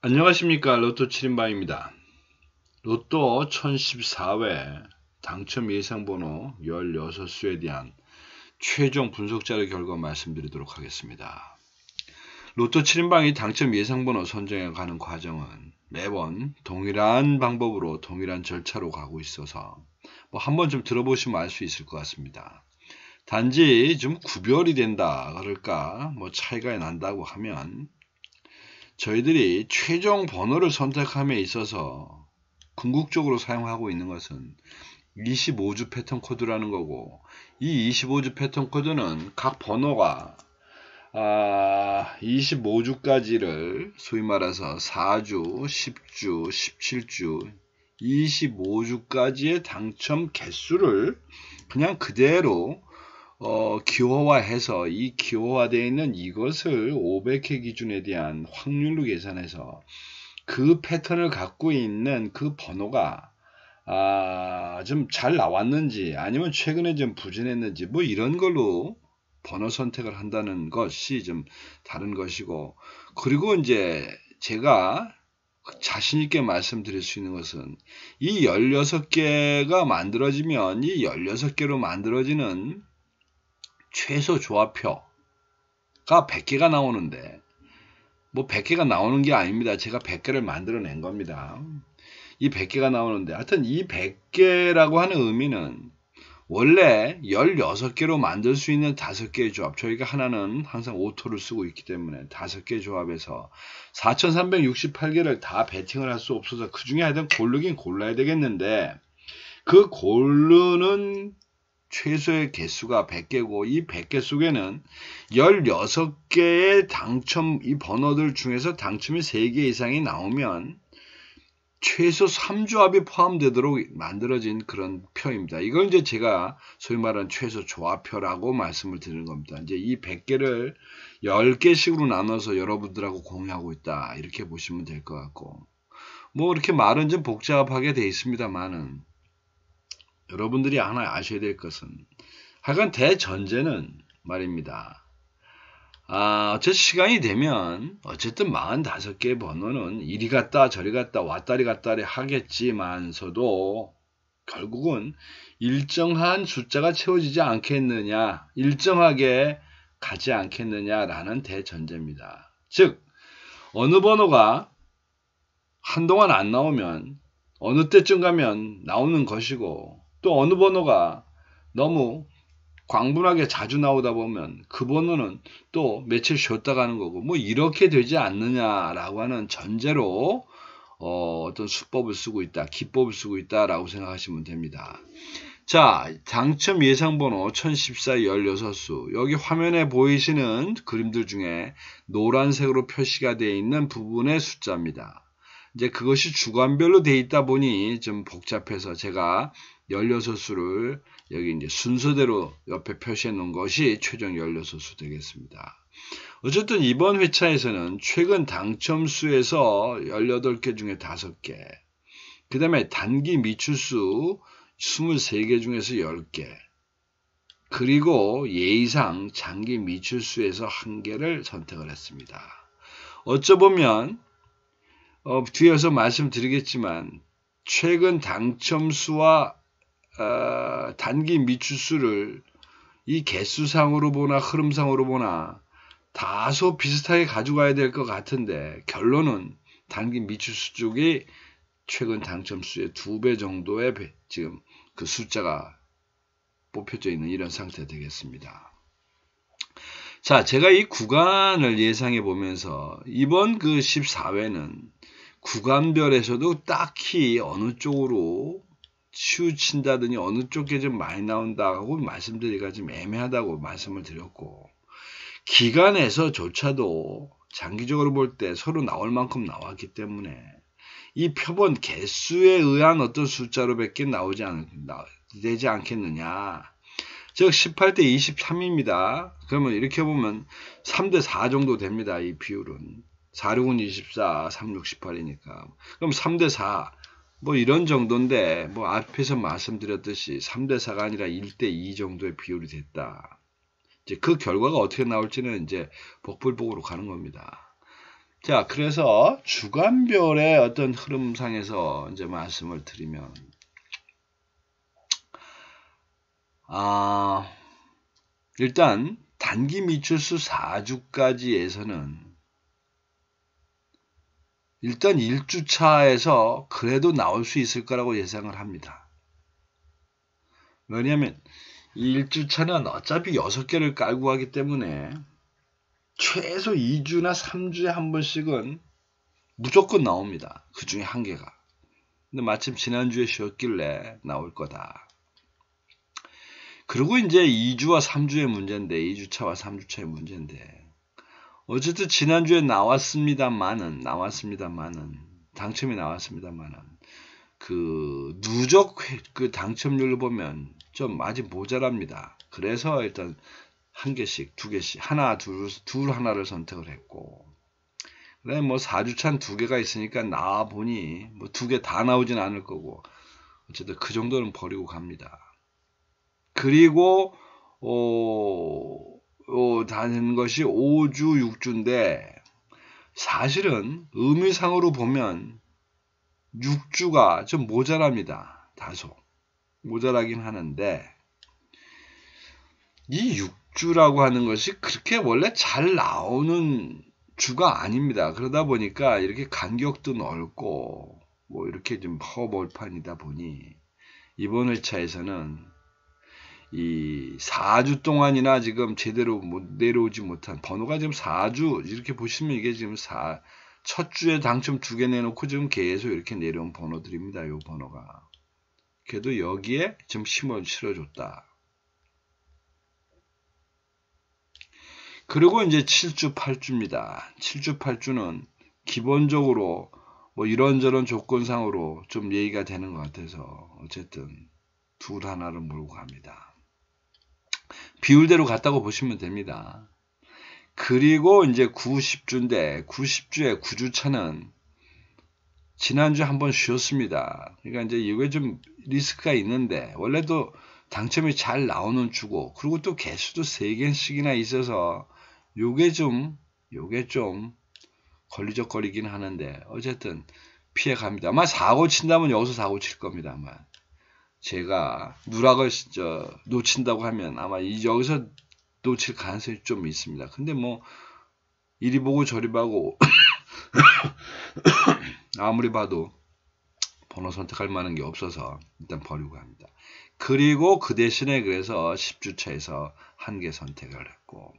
안녕하십니까. 로또 7인방입니다. 로또 1014회 당첨 예상번호 16수에 대한 최종 분석 자료 결과 말씀드리도록 하겠습니다. 로또 7인방이 당첨 예상번호 선정해 가는 과정은 매번 동일한 방법으로 동일한 절차로 가고 있어서 한번 좀 들어보시면 알 수 있을 것 같습니다. 단지 좀 구별이 된다 그럴까 차이가 난다고 하면 저희들이 최종 번호를 선택함에 있어서 궁극적으로 사용하고 있는 것은 25주 패턴 코드라는 거고, 이 25주 패턴 코드는 각 번호가 25주까지를 소위 말해서 4주, 10주, 17주, 25주까지의 당첨 개수를 그냥 그대로 기호화해서 이 기호화되어 있는 이것을 500회 기준에 대한 확률로 계산해서 그 패턴을 갖고 있는 그 번호가 좀 잘 나왔는지 아니면 최근에 좀 부진했는지 이런 걸로 번호 선택을 한다는 것이 좀 다른 것이고, 그리고 이제 제가 자신 있게 말씀드릴 수 있는 것은 이 16개가 만들어지면 이 16개로 만들어지는 최소 조합표가 100개가 나오는데 100개가 나오는 게 아닙니다. 제가 100개를 만들어낸 겁니다. 이 100개가 나오는데 하여튼 이 100개라고 하는 의미는 원래 16개로 만들 수 있는 5개의 조합, 저희가 하나는 항상 오토를 쓰고 있기 때문에 5개의 조합에서 4368개를 다 배팅을 할 수 없어서 그 중에 하여튼 고르긴 골라야 되겠는데, 그 고르는 최소의 개수가 100개고 이 100개 속에는 16개의 당첨 이 번호들 중에서 당첨이 3개 이상이 나오면 최소 3조합이 포함되도록 만들어진 그런 표입니다. 이걸 이제 제가 소위 말하는 최소 조합표라고 말씀을 드리는 겁니다. 이제 이 100개를 10개씩으로 나눠서 여러분들하고 공유하고 있다, 이렇게 보시면 될 것 같고, 이렇게 말은 좀 복잡하게 되어 있습니다만은 여러분들이 하나 아셔야 될 것은, 하여간 대전제는 말입니다. 어쨌든 시간이 되면 어쨌든 45개의 번호는 이리 갔다 저리 갔다 왔다리 갔다리 하겠지만서도 결국은 일정한 숫자가 채워지지 않겠느냐, 일정하게 가지 않겠느냐라는 대전제입니다. 즉 어느 번호가 한동안 안 나오면 어느 때쯤 가면 나오는 것이고, 또 어느 번호가 너무 광분하게 자주 나오다 보면 그 번호는 또 며칠 쉬었다 가는 거고, 이렇게 되지 않느냐라고 하는 전제로 어떤 수법을 쓰고 있다, 기법을 쓰고 있다라고 생각하시면 됩니다. 자, 당첨 예상번호 1014 16수, 여기 화면에 보이시는 그림들 중에 노란색으로 표시가 되어 있는 부분의 숫자입니다. 이제 그것이 주간별로 되어 있다 보니 좀 복잡해서 제가 16수를 여기 이제 순서대로 옆에 표시해 놓은 것이 최종 16수 되겠습니다. 어쨌든 이번 회차에서는 최근 당첨수에서 18개 중에 5개, 그 다음에 단기 미출수 23개 중에서 10개, 그리고 예의상 장기 미출수에서 1개를 선택을 했습니다. 어쩌보면 뒤에서 말씀드리겠지만 최근 당첨수와 단기 미출수를 이 개수상으로 보나 흐름상으로 보나 다소 비슷하게 가져가야 될 것 같은데, 결론은 단기 미출수 쪽이 최근 당첨수의 2배 정도의 지금 그 숫자가 뽑혀져 있는 이런 상태 되겠습니다. 자, 제가 이 구간을 예상해 보면서 이번 그 14회는 구간별에서도 딱히 어느 쪽으로 치우친다더니 어느 쪽에 좀 많이 나온다고 말씀드리기가 좀 애매하다고 말씀을 드렸고, 기간에서조차도 장기적으로 볼 때 서로 나올 만큼 나왔기 때문에 이 표본 개수에 의한 어떤 숫자로밖에 되지 않겠느냐. 즉 18대 23입니다. 그러면 이렇게 보면 3대 4 정도 됩니다. 이 비율은 4, 6은 24, 3, 6, 18이니까. 그럼 3대 4, 이런 정도인데, 앞에서 말씀드렸듯이 3대 4가 아니라 1대 2 정도의 비율이 됐다. 이제 그 결과가 어떻게 나올지는 이제 복불복으로 가는 겁니다. 자, 그래서 주간별의 어떤 흐름상에서 이제 말씀을 드리면, 일단 단기 미추수 4주까지에서는 일단 1주차에서 그래도 나올 수 있을 거라고 예상을 합니다. 왜냐하면 이 1주차는 어차피 6개를 깔고 하기 때문에 최소 2주나 3주에 한 번씩은 무조건 나옵니다. 그 중에 한 개가. 근데 마침 지난주에 쉬었길래 나올 거다. 그리고 이제 2주와 3주의 문제인데, 2주차와 3주차의 문제인데, 어쨌든 지난주에 나왔습니다만은, 당첨이 나왔습니다만은, 그 누적 그 당첨률을 보면 좀 아직 모자랍니다. 그래서 일단 한 개씩, 두 개씩, 하나, 둘 하나를 선택을 했고, 그다음에 뭐 4주차는 2개가 있으니까 나와 보니 뭐 2개 다 나오진 않을 거고, 어쨌든 그 정도는 버리고 갑니다. 그리고 다는 것이 5주, 6주인데 사실은 의미상으로 보면 6주가 좀 모자랍니다. 다소 모자라긴 하는데, 이 6주라고 하는 것이 그렇게 원래 잘 나오는 주가 아닙니다. 그러다 보니까 이렇게 간격도 넓고 뭐 이렇게 좀 허벌판이다 보니 이번 회차에서는 이 4주 동안이나 지금 제대로 내려오지 못한 번호가 지금 4주, 이렇게 보시면 이게 지금 첫 주에 당첨 2개 내놓고 지금 계속 이렇게 내려온 번호들입니다. 이 번호가. 그래도 여기에 좀 힘을 실어줬다. 그리고 이제 7주, 8주입니다. 7주, 8주는 기본적으로 뭐 이런저런 조건상으로 좀 얘기가 되는 것 같아서 어쨌든 둘 하나를 몰고 갑니다. 비율대로 갔다고 보시면 됩니다. 그리고 이제 90주인데 90주에 9주차는 지난주에 한번 쉬었습니다. 그러니까 이제 이게 좀 리스크가 있는데 원래도 당첨이 잘 나오는 주고, 그리고 또 개수도 3개씩이나 있어서 요게 좀 걸리적거리긴 하는데 어쨌든 피해 갑니다. 아마 사고 친다면 여기서 사고 칠 겁니다. 아마 제가 누락을 놓친다고 하면 아마 여기서 놓칠 가능성이 좀 있습니다. 근데 뭐 이리 보고 저리 보고 아무리 봐도 번호 선택할 만한 게 없어서 일단 버리고 합니다. 그리고 그 대신에 그래서 10주차에서 한 개 선택을 했고,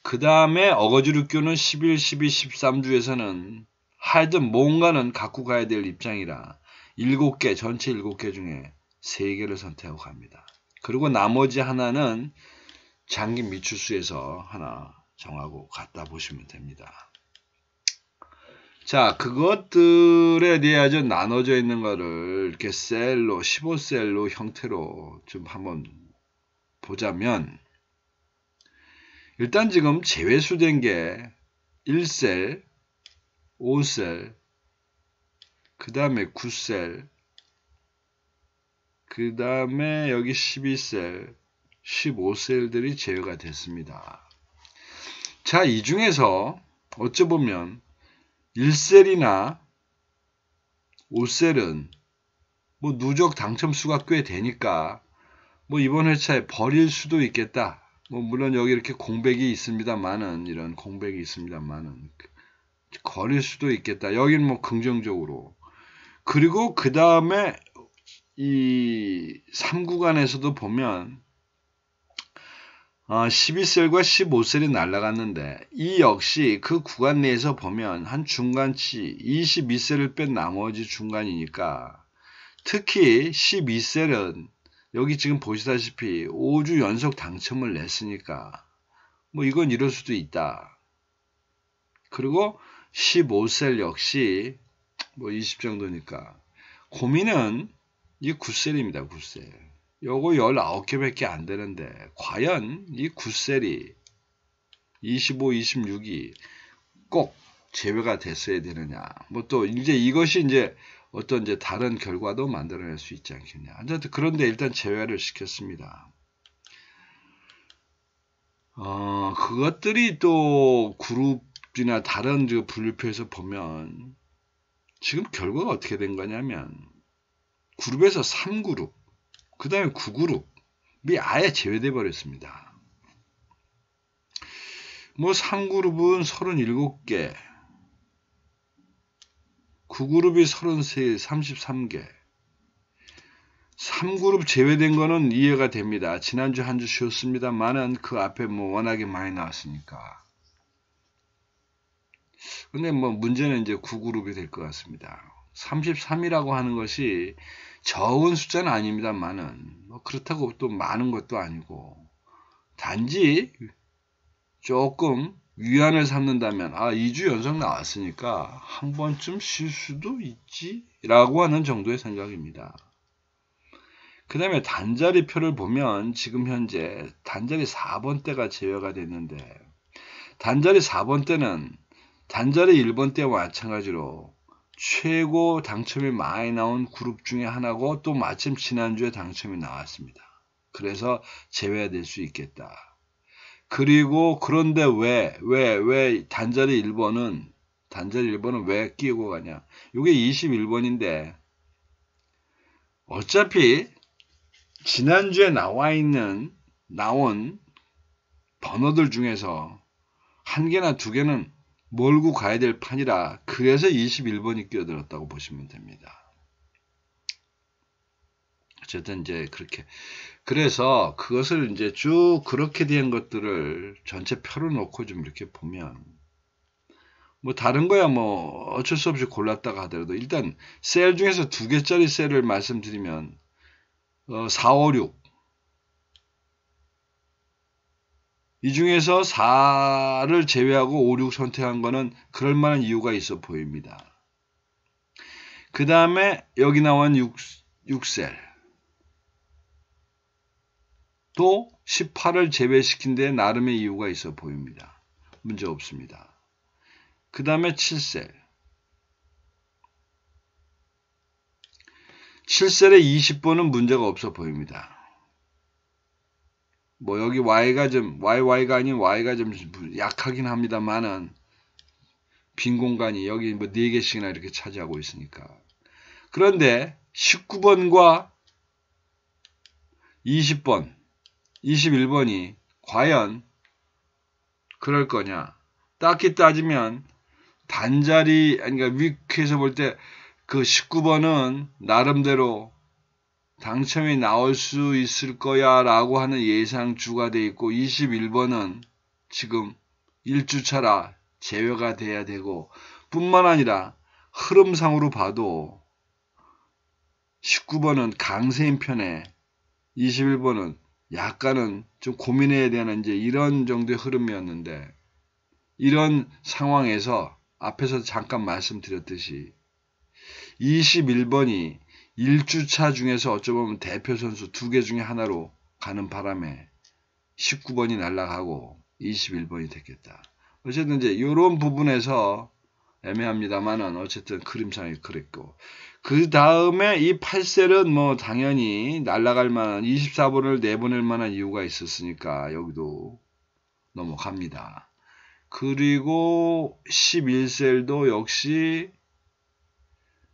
그 다음에 어거지로 끼우는 11, 12, 13주에서는 하여튼 뭔가는 갖고 가야 될 입장이라 7개, 전체 7개 중에 3개를 선택하고 갑니다. 그리고 나머지 하나는 장기 미추수에서 하나 정하고 갖다 보시면 됩니다. 자, 그것들에 대해 좀 나눠져 있는 거를 이렇게 셀로, 15셀로 형태로 좀 한번 보자면, 일단 지금 재회수된 게 1셀, 5셀, 그 다음에 9셀, 그 다음에 여기 12셀, 15셀들이 제외가 됐습니다. 자, 이 중에서 어쩌보면 1셀이나 5셀은 뭐 누적 당첨수가 꽤 되니까 뭐 이번 회차에 버릴 수도 있겠다. 뭐 물론 여기 이렇게 공백이 있습니다만은, 이런 공백이 있습니다만은 버릴 수도 있겠다. 여기는 뭐 긍정적으로. 그리고 그 다음에 이 3구간에서도 보면 12셀과 15셀이 날아갔는데, 이 역시 그 구간 내에서 보면 한 중간치 22셀을 뺀 나머지 중간이니까, 특히 12셀은 여기 지금 보시다시피 5주 연속 당첨을 냈으니까 뭐 이건 이럴 수도 있다. 그리고 15셀 역시 뭐 20 정도니까 고민은 이 9셀입니다. 9셀. 요거 19개밖에 안 되는데 과연 이 9셀이 25, 26이 꼭 제외가 됐어야 되느냐. 뭐 또 이제 이것이 이제 어떤 이제 다른 결과도 만들어낼 수 있지 않겠냐. 그런데 일단 제외를 시켰습니다. 그것들이 또 그룹 그룹이나 다른 분류표에서 보면 지금 결과가 어떻게 된 거냐면 그룹에서 3그룹, 그 다음에 9그룹이 아예 제외돼 버렸습니다. 뭐 3그룹은 37개, 9그룹이 33, 33개, 3그룹 제외된 거는 이해가 됩니다. 지난주 한 주 쉬었습니다만은 그 앞에 뭐 워낙에 많이 나왔으니까. 근데 뭐 문제는 이제 9그룹이 될 것 같습니다. 33이라고 하는 것이 적은 숫자는 아닙니다만은 뭐 그렇다고 또 많은 것도 아니고 단지 조금 위안을 삼는다면 2주 연속 나왔으니까 한 번쯤 쉴 수도 있지 라고 하는 정도의 생각입니다. 그 다음에 단자리표를 보면 지금 현재 단자리 4번 때가 제외가 됐는데 단자리 4번 때는 단자리 1번 때와 마찬가지로 최고 당첨이 많이 나온 그룹 중에 하나고 또 마침 지난주에 당첨이 나왔습니다. 그래서 제외될 수 있겠다. 그리고 그런데 왜 단자리 1번은 왜 끼고 가냐? 이게 21번인데 어차피 지난주에 나온 번호들 중에서 한 개나 두 개는 몰고 가야 될 판이라 그래서 21번이 끼어들었다고 보시면 됩니다. 어쨌든 이제 그렇게 그래서 그것을 이제 쭉 그렇게 된 것들을 전체 표로 놓고 좀 이렇게 보면 뭐 다른 거야 뭐 어쩔 수 없이 골랐다가 하더라도 일단 셀 중에서 2개짜리 셀을 말씀드리면 4, 5, 6 이 중에서 4를 제외하고 5, 6 선택한 거는 그럴 만한 이유가 있어 보입니다. 그 다음에 여기 나온 6셀 또 18을 제외시킨 데 나름의 이유가 있어 보입니다. 문제 없습니다. 그 다음에 7셀 7셀에 20번은 문제가 없어 보입니다. 뭐 여기 YY가 아닌 Y가 좀 약하긴 합니다만은 빈 공간이 여기 뭐 4개씩이나 이렇게 차지하고 있으니까. 그런데 19번과 20번, 21번이 과연 그럴 거냐? 딱히 따지면 단자리, 그러니까 위크에서 볼 때 그 19번은 나름대로 당첨이 나올 수 있을 거야 라고 하는 예상주가 돼 있고 21번은 지금 1주차라 제외가 돼야 되고 뿐만 아니라 흐름상으로 봐도 19번은 강세인 편에 21번은 약간은 좀 고민해야 되는 이제 이런 정도의 흐름이었는데 이런 상황에서 앞에서 잠깐 말씀드렸듯이 21번이 1주차 중에서 어쩌면 대표 선수 2개 중에 하나로 가는 바람에 19번이 날아가고 21번이 됐겠다. 어쨌든 이제 이런 부분에서 애매합니다만은 어쨌든 그림상이 그랬고 그 다음에 이 8셀은 뭐 당연히 날아갈 만한 24번을 내보낼 만한 이유가 있었으니까 여기도 넘어갑니다. 그리고 11셀도 역시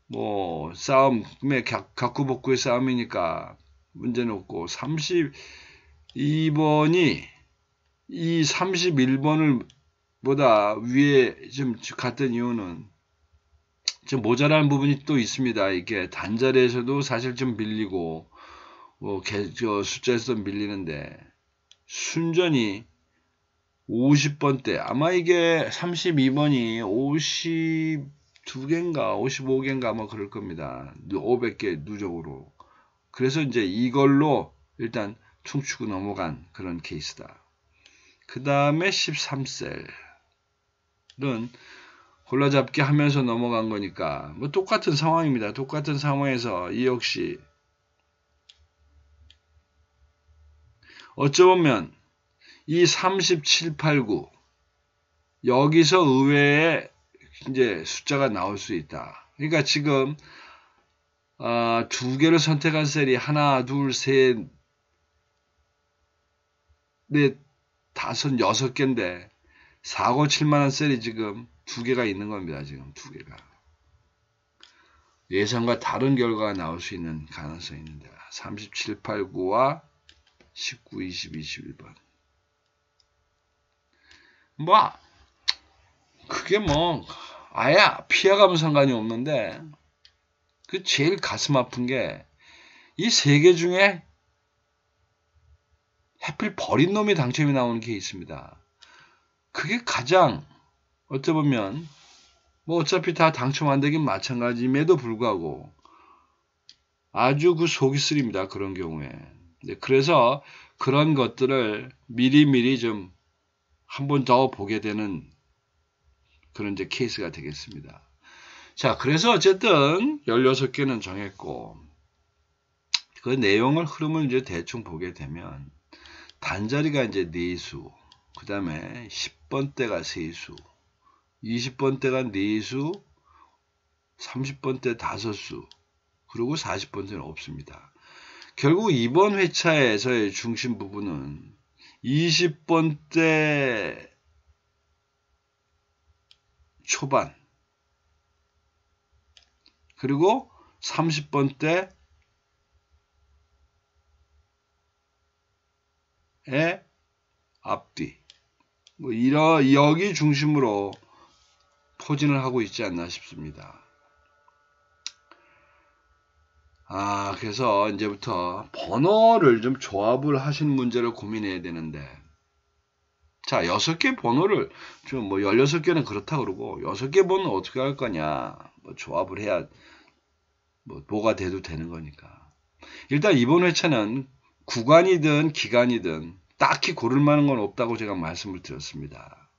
뭐 싸움의 각구복구의 싸움이니까 문제는 없고 32번이 이 31번을 보다 위에 좀 갔던 이유는 좀 모자란 부분이 또 있습니다. 이게 단자리에서도 사실 좀 밀리고 뭐 숫자에서도 밀리는데 순전히 50번대 아마 이게 32번이 52개인가 55개인가 뭐 그럴 겁니다. 500개 누적으로. 그래서 이제 이걸로 일단 퉁치고 넘어간 그런 케이스다. 그 다음에 13셀은 골라잡기 하면서 넘어간 거니까 뭐 똑같은 상황입니다. 똑같은 상황에서 이 역시 어쩌면 이 37, 89 여기서 의외의 이제 숫자가 나올 수 있다. 그러니까 지금 2개를 선택한 셀이 하나, 둘, 셋, 넷, 다섯, 6개인데 4고 7만원 셀이 지금 2개가 있는 겁니다. 지금 2개가. 예상과 다른 결과가 나올 수 있는 가능성이 있는데 37, 8, 9와 19, 20, 21번. 뭐 그게 뭐 아예 피해가면 상관이 없는데 그 제일 가슴 아픈 게 이 3개 중에 하필 버린 놈이 당첨이 나오는 게 있습니다. 그게 가장 어찌 보면 뭐 어차피 다 당첨 안 되긴 마찬가지임에도 불구하고 아주 그 속이 쓰립니다. 그런 경우에. 그래서 그런 것들을 미리미리 좀 한 번 더 보게 되는 그런 이제 케이스가 되겠습니다. 자, 그래서 어쨌든 16개는 정했고 그 내용을 흐름을 이제 대충 보게 되면 단자리가 이제 4수, 그 다음에 10번대가 3수, 20번대가 4수, 30번대 5수, 그리고 40번대는 없습니다. 결국 이번 회차에서의 중심 부분은 20번대 초반, 그리고 30번대의 앞뒤, 뭐 여기 중심으로 포진을 하고 있지 않나 싶습니다. 그래서 이제부터 번호를 좀 조합을 하신 문제를 고민해야 되는데, 자, 6개 번호를 좀 뭐 16개는 그렇다 그러고 6개 번호는 어떻게 할 거냐, 뭐 조합을 해야 뭐가 돼도 되는 거니까. 일단 이번 회차는 구간이든 기간이든 딱히 고를 만한 건 없다고 제가 말씀을 드렸습니다.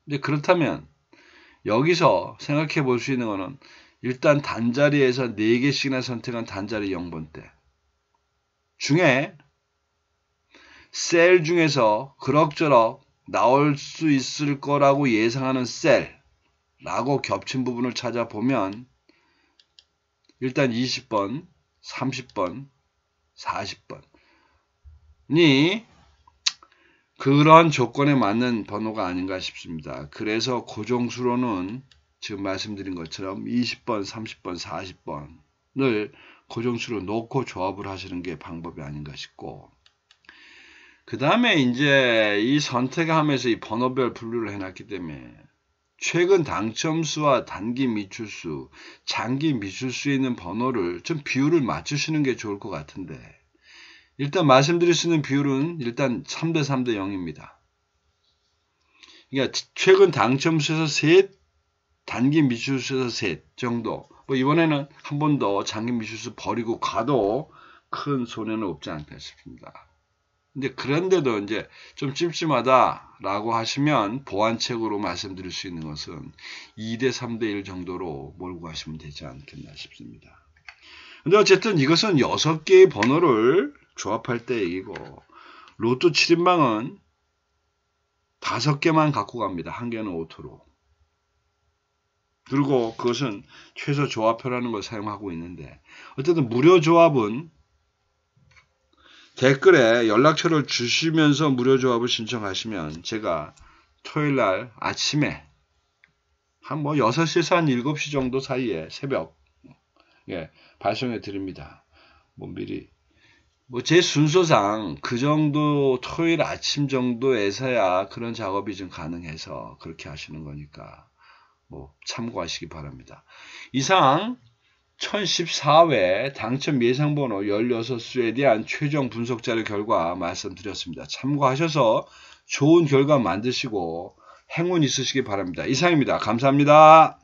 근데 그렇다면 여기서 생각해 볼 수 있는 거는 일단 단자리에서 4개씩이나 선택한 단자리 0번대 중에 셀 중에서 그럭저럭 나올 수 있을 거라고 예상하는 셀라고 겹친 부분을 찾아보면 일단 20번, 30번, 40번이 그런 조건에 맞는 번호가 아닌가 싶습니다. 그래서 고정수로는 지금 말씀드린 것처럼 20번, 30번, 40번을 고정수로 놓고 조합을 하시는 게 방법이 아닌가 싶고, 그 다음에 이제 이 선택하면서 이 번호별 분류를 해놨기 때문에 최근 당첨수와 단기 미출수, 장기 미출수에 있는 번호를 좀 비율을 맞추시는 게 좋을 것 같은데, 일단 말씀드릴 수 있는 비율은 일단 3대 3대 0입니다. 그러니까 최근 당첨수에서 셋, 단기 미출수에서 셋 정도. 뭐 이번에는 한 번 더 장기 미출수 버리고 가도 큰 손해는 없지 않다 싶습니다. 근데 그런데도 이제 좀 찜찜하다라고 하시면 보완책으로 말씀드릴 수 있는 것은 2대 3대 1 정도로 몰고 가시면 되지 않겠나 싶습니다. 근데 어쨌든 이것은 6개의 번호를 조합할 때 얘기고, 로또 7인방은 5개만 갖고 갑니다. 1개는 오토로. 그리고 그것은 최소 조합표라는 걸 사용하고 있는데, 어쨌든 무료 조합은 댓글에 연락처를 주시면서 무료 조합을 신청하시면 제가 토요일날 아침에 한 6시에서 한 7시 정도 사이에 새벽 발송해 드립니다. 미리 제 순서상 그 정도 토요일 아침 정도에서야 그런 작업이 좀 가능해서 그렇게 하시는 거니까 참고하시기 바랍니다. 이상 1014회 당첨 예상번호 16수에 대한 최종 분석 자료 결과 말씀드렸습니다. 참고하셔서 좋은 결과 만드시고 행운 있으시기 바랍니다. 이상입니다. 감사합니다.